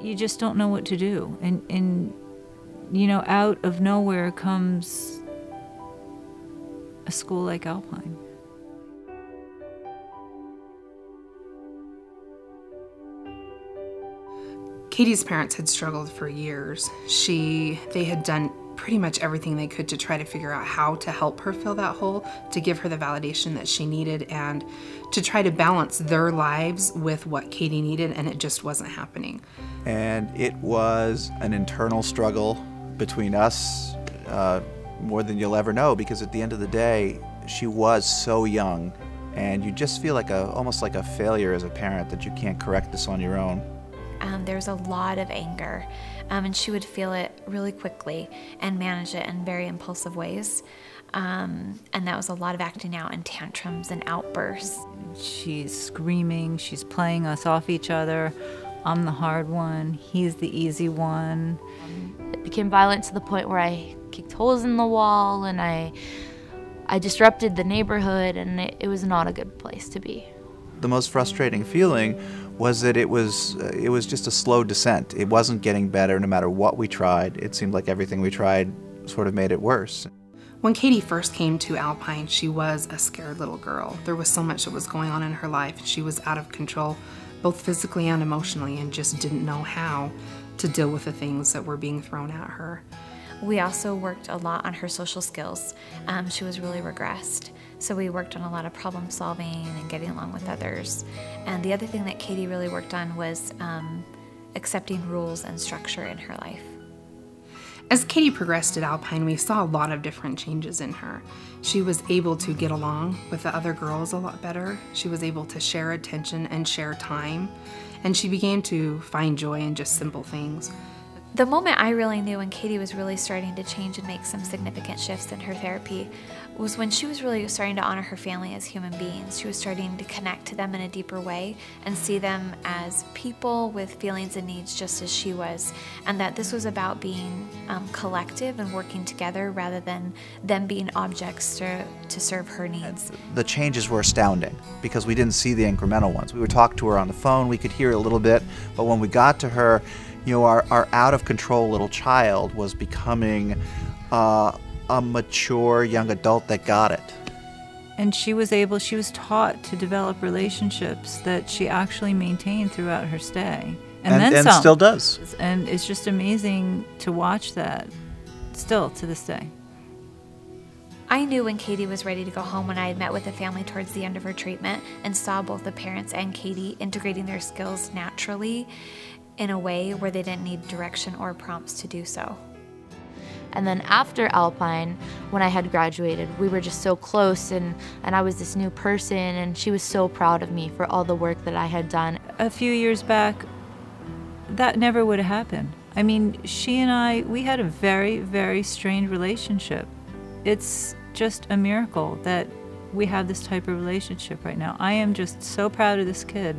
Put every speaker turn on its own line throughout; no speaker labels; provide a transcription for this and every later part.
You just don't know what to do. And you know, out of nowhere comes a school like Alpine.
Katie's parents had struggled for years. They had done pretty much everything they could to try to figure out how to help her fill that hole, to give her the validation that she needed, and to try to balance their lives with what Katie needed, and it just wasn't happening.
And it was an internal struggle between us, more than you'll ever know, because at the end of the day, she was so young, and you just feel like almost like a failure as a parent that you can't correct this on your own.
There's a lot of anger, and she would feel it really quickly and manage it in very impulsive ways. And that was a lot of acting out and tantrums and outbursts.
She's screaming, she's playing us off each other. I'm the hard one, he's the easy one.
It became violent to the point where I kicked holes in the wall, and I disrupted the neighborhood, and it was not a good place to be.
The most frustrating feeling was that it was just a slow descent. It wasn't getting better no matter what we tried. It seemed like everything we tried sort of made it worse.
When Katie first came to Alpine, she was a scared little girl. There was so much that was going on in her life. She was out of control, both physically and emotionally, and just didn't know how to deal with the things that were being thrown at her.
We also worked a lot on her social skills. She was really regressed. So we worked on a lot of problem solving and getting along with others. And the other thing that Katie really worked on was accepting rules and structure in her life.
As Katie progressed at Alpine, we saw a lot of different changes in her. She was able to get along with the other girls a lot better. She was able to share attention and share time. And she began to find joy in just simple things.
The moment I really knew when Katie was really starting to change and make some significant shifts in her therapy was when she was really starting to honor her family as human beings. She was starting to connect to them in a deeper way and see them as people with feelings and needs just as she was, and that this was about being collective and working together rather than them being objects to serve her needs.
The changes were astounding because we didn't see the incremental ones. We would talk to her on the phone, we could hear a little bit, but when we got to her, you know, our out-of-control little child was becoming a mature young adult that got it.
And she was taught to develop relationships that she actually maintained throughout her stay. And then some.
Still does.
And it's just amazing to watch that still to this day.
I knew when Katie was ready to go home when I had met with the family towards the end of her treatment and saw both the parents and Katie integrating their skills naturally in a way where they didn't need direction or prompts to do so.
And then after Alpine, when I had graduated, we were just so close, and I was this new person, and she was so proud of me for all the work that I had done.
A few years back, that never would have happened. I mean, she and we had a very, very strained relationship. It's just a miracle that we have this type of relationship right now. I am just so proud of this kid.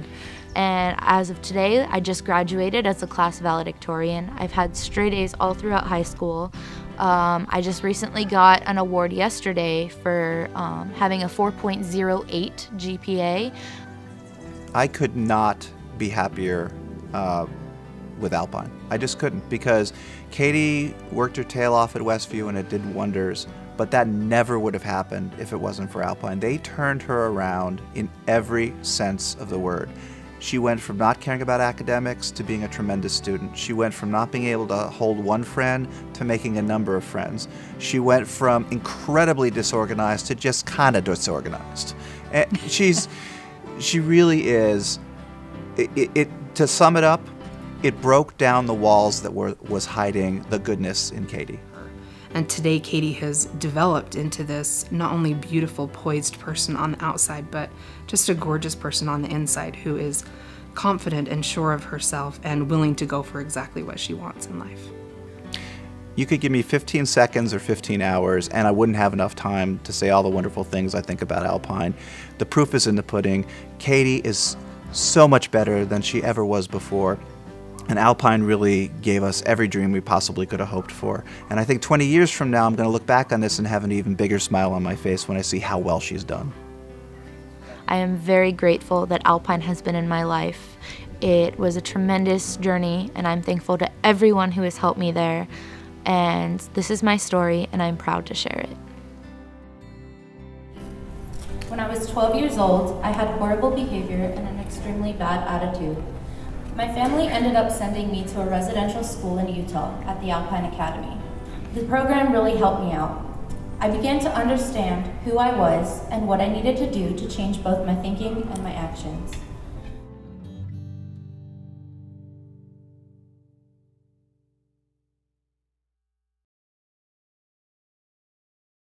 And as of today, I just graduated as a class valedictorian. I've had straight A's all throughout high school. I just recently got an award yesterday for having a 4.08 GPA.
I could not be happier with Alpine. I just couldn't, because Katie worked her tail off at Westview and it did wonders, but that never would have happened if it wasn't for Alpine. They turned her around in every sense of the word. She went from not caring about academics to being a tremendous student. She went from not being able to hold one friend to making a number of friends. She went from incredibly disorganized to just kind of disorganized. And she really is, to sum it up, it broke down the walls that was hiding the goodness in Katie.
And today Katie has developed into this not only beautiful, poised person on the outside, but just a gorgeous person on the inside who is confident and sure of herself and willing to go for exactly what she wants in life.
You could give me 15 seconds or 15 hours and I wouldn't have enough time to say all the wonderful things I think about Alpine. The proof is in the pudding. Katie is so much better than she ever was before. And Alpine really gave us every dream we possibly could have hoped for. And I think 20 years from now, I'm going to look back on this and have an even bigger smile on my face when I see how well she's done.
I am very grateful that Alpine has been in my life It was a tremendous journey, and I'm thankful to everyone who has helped me there. And this is my story, and I'm proud to share it.
When I was 12 years old, I had horrible behavior and an extremely bad attitude. My family ended up sending me to a residential school in Utah at the Alpine Academy. The program really helped me out. I began to understand who I was and what I needed to do to change both my thinking and my actions.